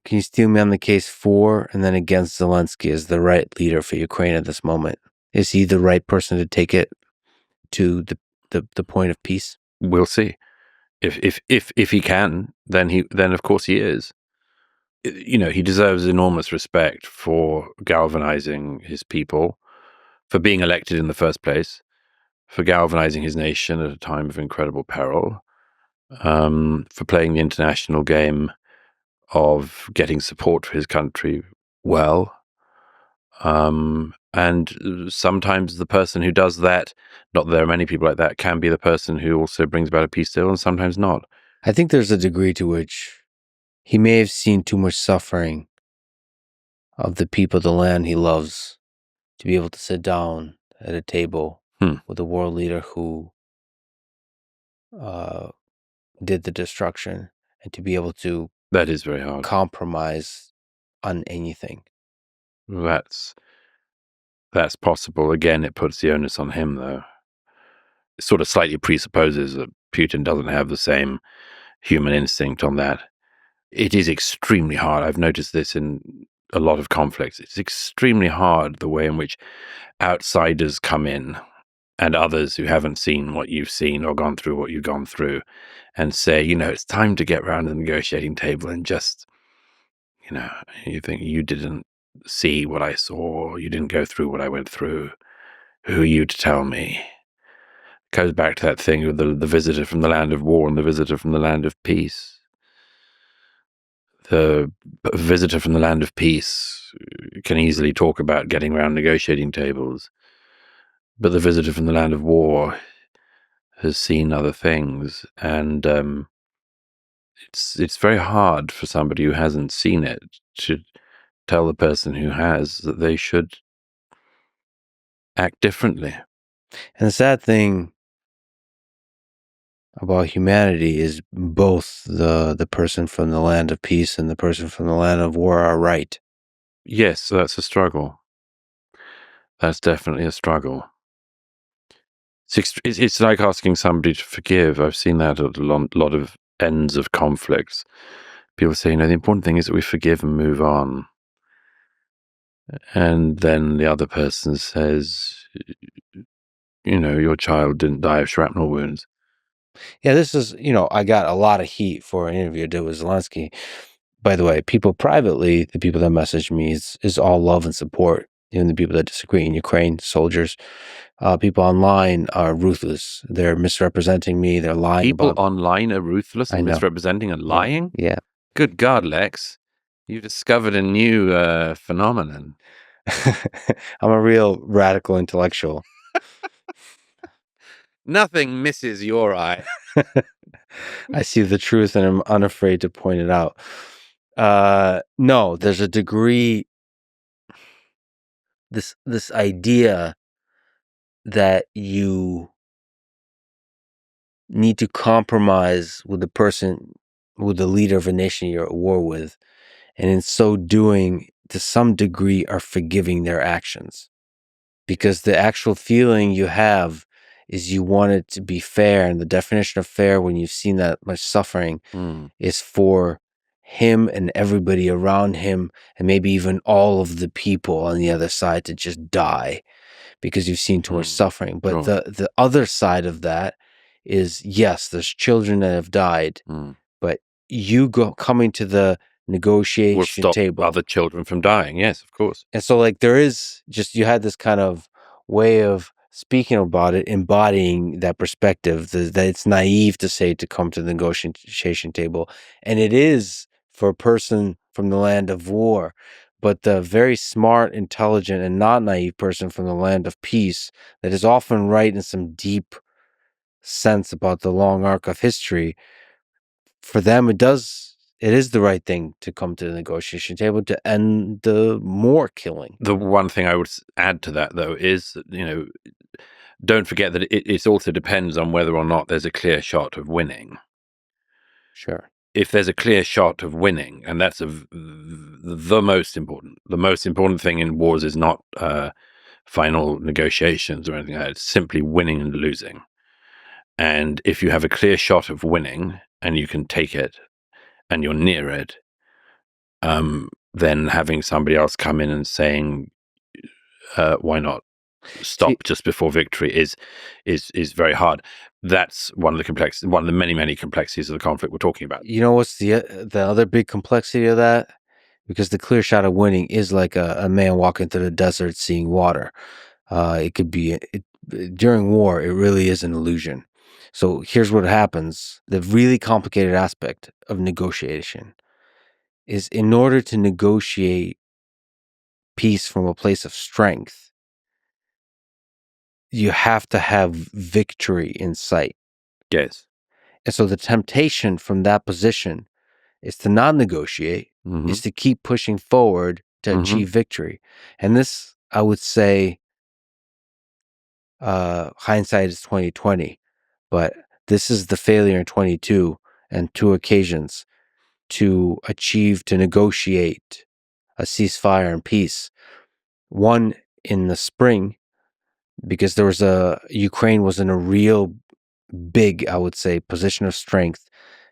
Can you steel me on the case for and then against Zelenskyy as the right leader for Ukraine at this moment? Is he the right person to take it to the point of peace? We'll see. If he can, then of course he is. He deserves enormous respect for galvanizing his people, for being elected in the first place, for galvanizing his nation at a time of incredible peril, for playing the international game of getting support for his country well. And sometimes the person who does that, not that there are many people like that, can be the person who also brings about a peace deal, and sometimes not. I think there's a degree to which he may have seen too much suffering of the people, the land he loves, to be able to sit down at a table with a world leader who did the destruction, and to be able to That is very hard. Compromise on anything. That's possible. Again, it puts the onus on him, though. It sort of slightly presupposes that Putin doesn't have the same human instinct on that. It is extremely hard. I've noticed this in a lot of conflicts. It's extremely hard the way in which outsiders come in and others who haven't seen what you've seen or gone through what you've gone through and say, it's time to get around the negotiating table and just, you think you didn't see what I saw, you didn't go through what I went through. Who are you to tell me? It goes back to that thing with the visitor from the land of war and the visitor from the land of peace. The visitor from the land of peace can easily talk about getting around negotiating tables, but the visitor from the land of war has seen other things, and it's very hard for somebody who hasn't seen it to tell the person who has that they should act differently. And the sad thing about humanity is both the person from the land of peace and the person from the land of war are right. Yes, that's a struggle. That's definitely a struggle. It's like asking somebody to forgive. I've seen that at a lot of ends of conflicts. People say, the important thing is that we forgive and move on. And then the other person says, your child didn't die of shrapnel wounds. Yeah, this is, I got a lot of heat for an interview I did with Zelenskyy. By the way, people privately, the people that message me is all love and support. Even the people that disagree in Ukraine, soldiers, people online are ruthless. They're misrepresenting me. They're lying. People online are ruthless and misrepresenting and lying? Yeah. Good God, Lex. You've discovered a new phenomenon. I'm a real radical intellectual. Nothing misses your eye. I see the truth and I'm unafraid to point it out. No, there's a degree, this idea that you need to compromise with the leader of a nation you're at war with, and in so doing, to some degree, are forgiving their actions. Because the actual feeling you have is you want it to be fair, and the definition of fair when you've seen that much suffering is for him and everybody around him, and maybe even all of the people on the other side, to just die because you've seen too much suffering. But the other side of that is, yes, there's children that have died, but you coming to the negotiation will stop table, other children from dying. Yes, of course. And so there is you had this kind of way of speaking about it, embodying that perspective, that it's naive to say to come to the negotiation table. And it is for a person from the land of war, but the very smart, intelligent, and not naive person from the land of peace that is often right in some deep sense about the long arc of history, for them it is the right thing to come to the negotiation table to end the more killing. The one thing I would add to that, though, is, don't forget that it also depends on whether or not there's a clear shot of winning. Sure. If there's a clear shot of winning, and that's the most important thing in wars is not final negotiations or anything like that. It's simply winning and losing. And if you have a clear shot of winning and you can take it and you're near it, then having somebody else come in and saying, why not See, stop just before victory is very hard. That's one of the many complexities of the conflict we're talking about. you know what's the other big complexity of that? Because the clear shot of winning is like a man walking through the desert seeing water. It could be during war. It really is an illusion. So here's what happens: the really complicated aspect of negotiation is, in order to negotiate peace from a place of strength, you have to have victory in sight. Yes. And so the temptation from that position is to not negotiate, Mm-hmm. is to keep pushing forward to achieve victory. And this, I would say, hindsight is 2020, but this is the failure in 22 and two occasions to negotiate a ceasefire and peace. One in the spring, because Ukraine was in a real big, I would say, position of strength,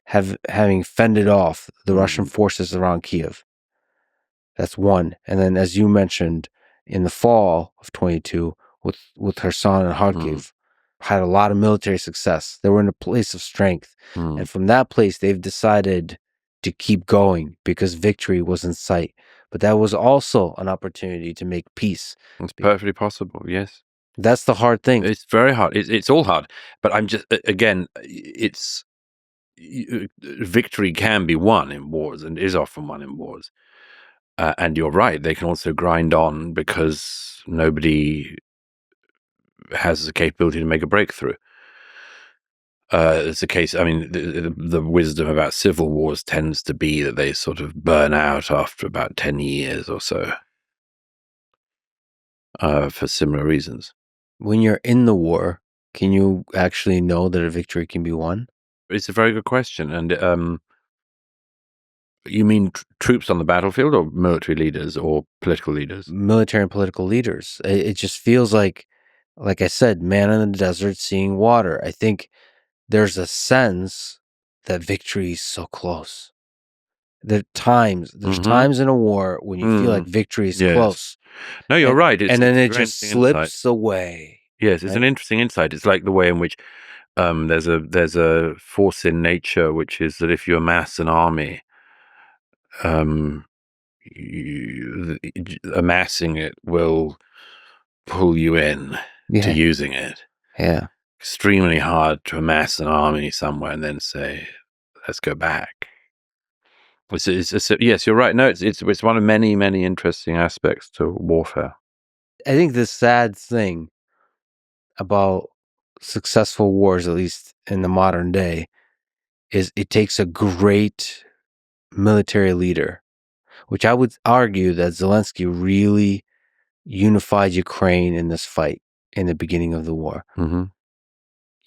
having fended off the Russian forces around Kiev. That's one. And then, as you mentioned, in the fall of 22, with Kherson and Kharkiv, had a lot of military success. They were in a place of strength. And from that place, they've decided to keep going because victory was in sight. But that was also an opportunity to make peace. It's perfectly possible, yes. That's the hard thing. It's very hard. It's all hard. But I'm just, again, victory can be won in wars and is often won in wars. And you're right, they can also grind on because nobody has the capability to make a breakthrough. It's a case, I mean, the wisdom about civil wars tends to be that they sort of burn out after about 10 years or so, for similar reasons. When you're in the war, can you actually know that a victory can be won? It's a very good question. And you mean troops on the battlefield, or military leaders, or political leaders? Military and political leaders. It just feels like I said, man in the desert seeing water. I think there's a sense that victory is so close. There's times in a war when you feel like victory is close. No, you're right. And then it just slips away. Yes, it's an interesting insight. It's like the way in which there's a force in nature, which is that if you amass an army, amassing it will pull you in to using it. Yeah. Extremely hard to amass an army somewhere and then say, let's go back. Yes, you're right. No, it's one of many interesting aspects to warfare. I think the sad thing about successful wars, at least in the modern day, is it takes a great military leader, which I would argue that Zelenskyy really unified Ukraine in this fight in the beginning of the war.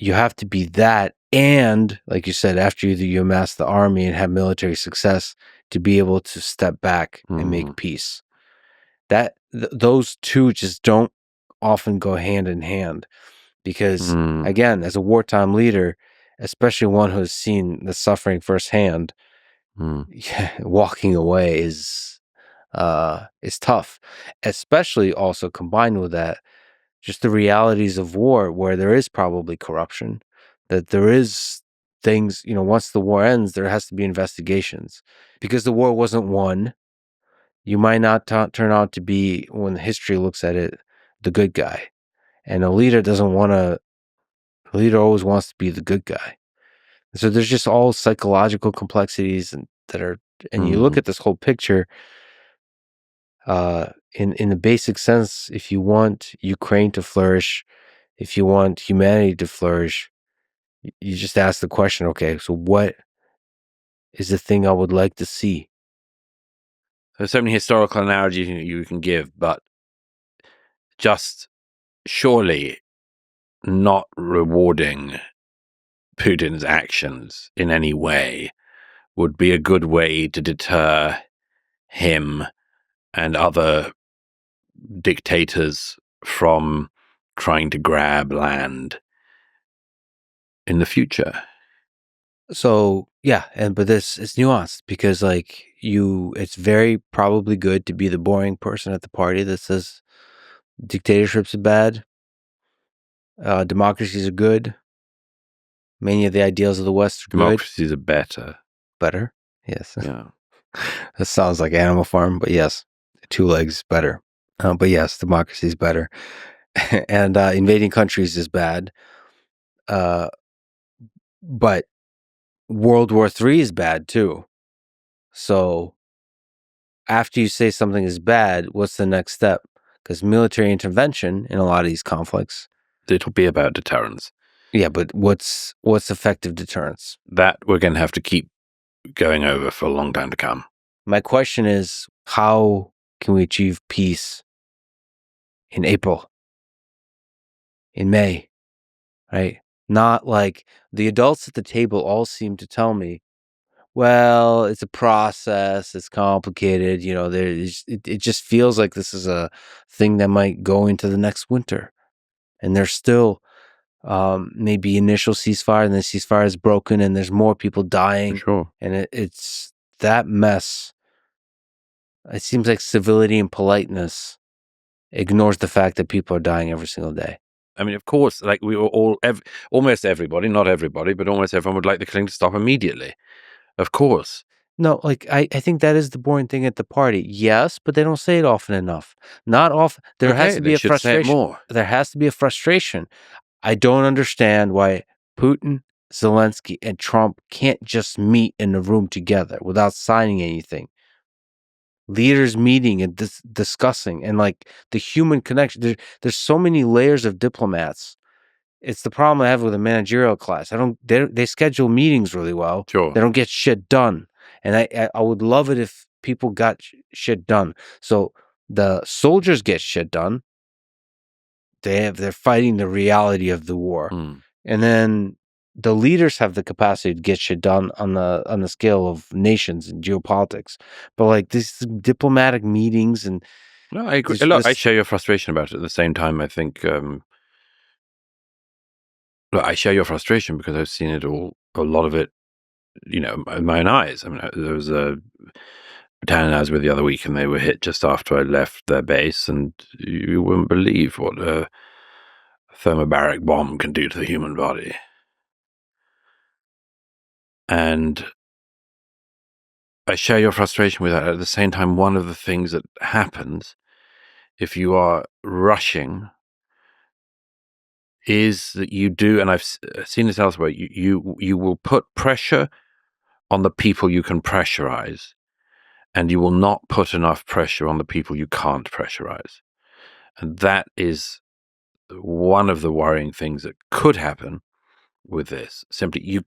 You have to be that, and like you said, after you amass the army and have military success, to be able to step back and make peace. Those two just don't often go hand in hand, because again, as a wartime leader, especially one who has seen the suffering firsthand, walking away is tough, especially also combined with that, just the realities of war, where there is probably corruption, that there is things, once the war ends, there has to be investigations, because the war wasn't won. You might not turn out to be, when history looks at it, the good guy. And a leader always wants to be the good guy. So there's just all psychological complexities and you look at this whole picture, in the basic sense, if you want Ukraine to flourish, if you want humanity to flourish, you just ask the question, okay, so what is the thing I would like to see? There's so many historical analogies you can give, but just surely not rewarding Putin's actions in any way would be a good way to deter him and other dictators from trying to grab land in the future. So yeah, but this it's nuanced because like it's very probably good to be the boring person at the party that says dictatorships are bad, democracies are good, many of the ideals of the West are good. Democracies are better. Better, yes. Yeah. That sounds like Animal Farm, but yes, 2 legs better. But yes, democracy is better, and invading countries is bad. But World War III is bad too. So after you say something is bad, what's the next step? Because military intervention in a lot of these conflicts. It'll be about deterrence. Yeah, but what's effective deterrence? That we're going to have to keep going over for a long time to come. My question is, how can we achieve peace in April, in May, right? Not like the adults at the table all seem to tell me, well, it's a process, it's complicated, it just feels like this is a thing that might go into the next winter. And there's still maybe initial ceasefire, and the ceasefire is broken, and there's more people dying. For sure. And it's that mess. It seems like civility and politeness ignores the fact that people are dying every single day. I mean, of course, like we were almost everybody, not everybody, but almost everyone would like the killing to stop immediately. Of course. No, like I think that is the boring thing at the party. Yes, but they don't say it often enough. Not often. There has to be a frustration. Say it more. There has to be a frustration. I don't understand why Putin, Zelenskyy, and Trump can't just meet in a room together without signing anything. Leaders meeting and discussing, and like the human connection. There's so many layers of diplomats. It's the problem I have with the managerial class. They schedule meetings really well. Sure. They don't get shit done. And I would love it if people got shit done. So the soldiers get shit done. They're fighting the reality of the war. And then the leaders have the capacity to get shit done on the scale of nations and geopolitics. But like these diplomatic meetings and no, I agree. Look, I share your frustration about it. At the same time, I think look, I share your frustration because I've seen it all, a lot of it, in my own eyes. I mean, there was a battalion I was with the other week, and they were hit just after I left their base, and you wouldn't believe what a thermobaric bomb can do to the human body. And I share your frustration with that. At the same time, one of the things that happens if you are rushing is that you do, and I've seen this elsewhere, you will put pressure on the people you can pressurize, and you will not put enough pressure on the people you can't pressurize. And that is one of the worrying things that could happen with this. Simply,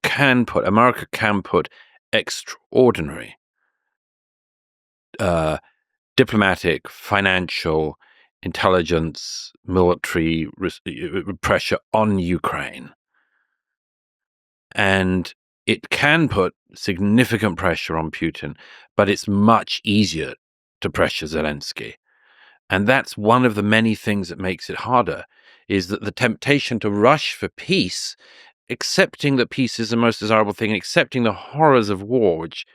America can put extraordinary diplomatic, financial, intelligence, military pressure on Ukraine. And it can put significant pressure on Putin, but it's much easier to pressure Zelenskyy. And that's one of the many things that makes it harder, is that the temptation to rush for peace, accepting that peace is the most desirable thing, and accepting the horrors of war, which,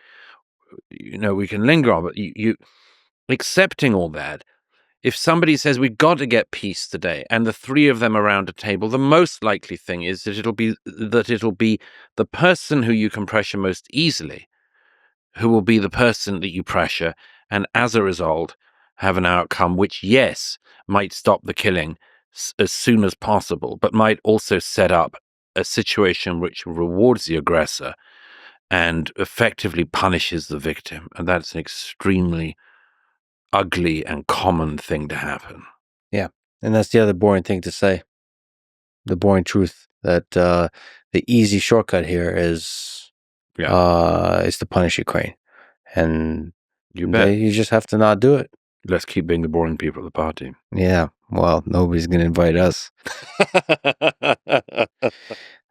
we can linger on, but you accepting all that. If somebody says we've got to get peace today, and the three of them around a table, the most likely thing is that it'll be the person who you can pressure most easily, who will be the person that you pressure, and as a result, have an outcome which, yes, might stop the killing as soon as possible, but might also set up a situation which rewards the aggressor and effectively punishes the victim. And that's an extremely ugly and common thing to happen. Yeah. And that's the other boring thing to say. The boring truth that the easy shortcut here is to punish Ukraine. And you just have to not do it. Let's keep being the boring people at the party. Yeah. Well, nobody's going to invite us.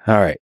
All right.